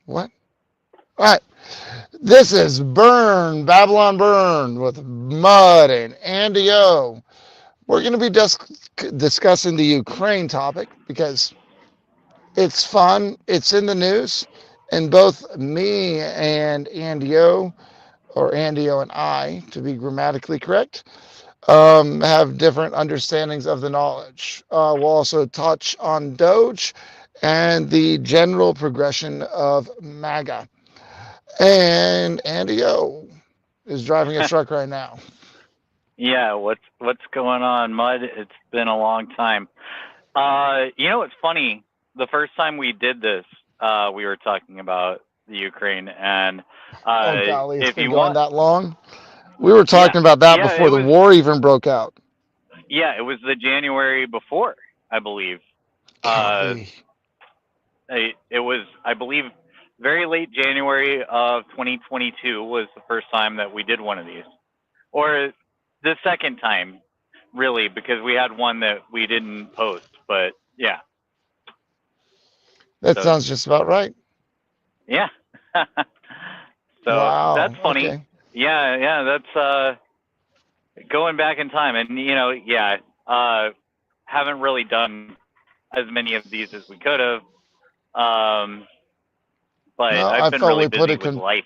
What? All right. This is Burn, Babylon Burn with Mud and Andy O. We're going to be discussing the Ukraine topic because it's fun. It's in the news. And both me and Andy O, or Andy O and I, to be grammatically correct, have different understandings of the knowledge. We'll also touch on Doge and the general progression of Maga. And Andy O is driving a truck right now. Yeah, what's going on, Mud? It's been a long time. It's funny. The first time we did this, we were talking about the Ukraine, and Oh, golly, it's if been you going want, that long. We were yeah, talking about that yeah, before the war even broke out. it was the January before, I believe. Uh, Golly. it was, I believe, very late January of 2022 was the first time that we did one of these, or the second time, really, because we had one that we didn't post. But yeah, That so sounds just about right. yeah, so that's Wow. funny. Okay. Yeah, that's going back in time, and yeah, haven't really done as many of these as we could have. Um, but No, I've I been felt really we put busy it with life,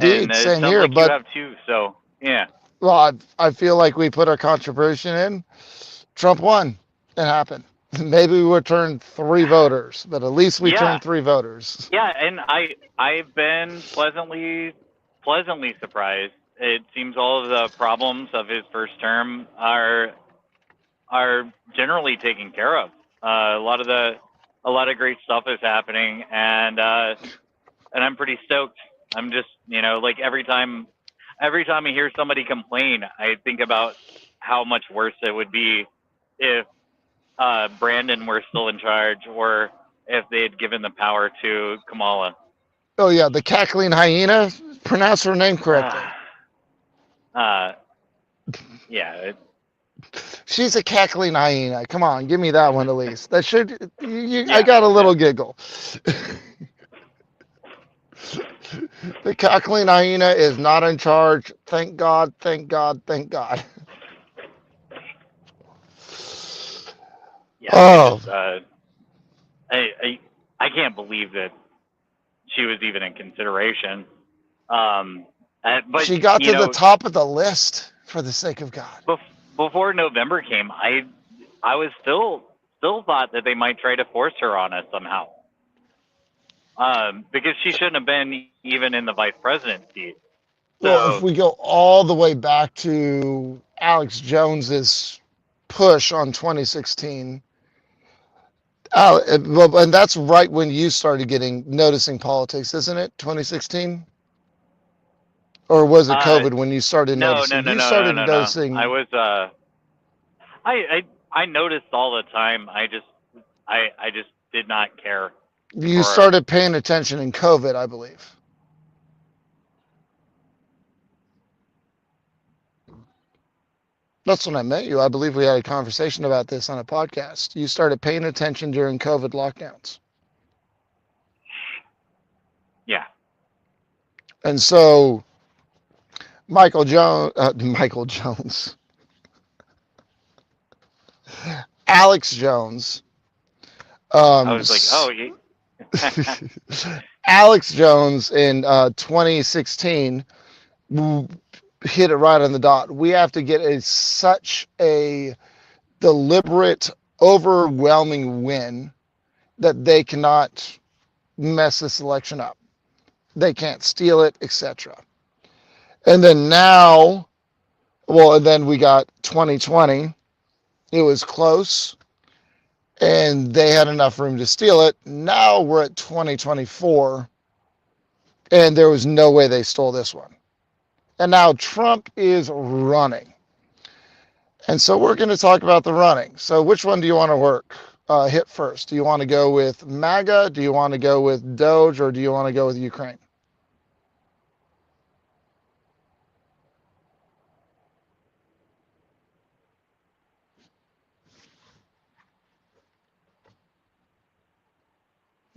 and indeed, it same sounds here. like you But have too. So yeah, well, I feel like we put our contribution in. Trump won. It happened. Maybe we returned 3 voters, but at least we yeah, turned 3 voters. yeah, and I've been pleasantly surprised. It seems all of the problems of his first term are generally taken care of. A lot of great stuff is happening, and I'm pretty stoked. I'm just like every time I hear somebody complain, I think about how much worse it would be if Brandon were still in charge, or if they had given the power to Kamala. Oh yeah, the cackling hyena. Pronounce her name correctly. uh, yeah, She's a cackling hyena. Come on, give me that one at least. That should. I yeah, got a little yeah, giggle. The cackling hyena is not in charge. Thank God. Thank God. Thank God. yeah. Oh, I, I, I can't believe that she was even in consideration. Um, but she got to the top of the list. For the sake of God. before November came, I was still thought that they might try to force her on us somehow. Because she shouldn't have been even in the vice president seat. Well, if So we go all the way back to Alex Jones's push on 2016, and that's right when you started noticing politics, isn't it? 2016, or was it uh, COVID when you started no, no, noticing? no, You no, no, started no, no. I noticing. was I noticed all the time. I just did not care You for. started paying attention in COVID, I believe. That's when I met you. I believe we had a conversation about this on a podcast. You started paying attention during COVID lockdowns. Yeah. And so Michael Jones, Alex Jones, I um, was like, oh, Alex Jones in 2016 hit it right on the dot. We have to get such a deliberate, overwhelming win that they cannot mess this election up. They can't steal it, etc. And then now, well, and then we got 2020. It was close, and they had enough room to steal it. Now we're at 2024, and there was no way they stole this one. And now Trump is running. And so we're going to talk about the running. So which one do you want to hit first? Do you want to go with MAGA? Do you want to go with Doge? Or do you want to go with Ukraine?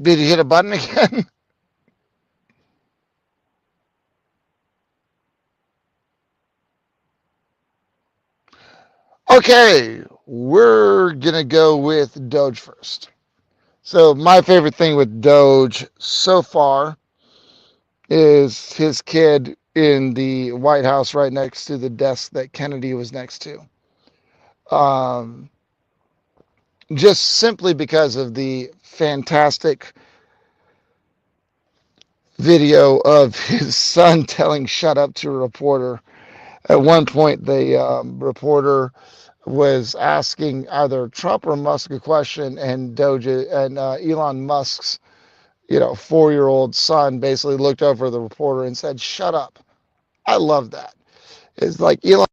Did you hit a button again? Okay, we're gonna go with Doge first. So my favorite thing with Doge so far is his kid in the White House right next to the desk that Kennedy was next to. Um, just simply because of the fantastic video of his son telling "shut up" to a reporter. At one point, the reporter was asking either Trump or Musk a question, and Doge and Elon Musk's 4-year-old son basically looked over the reporter and said, "Shut up." I love that. It's like Elon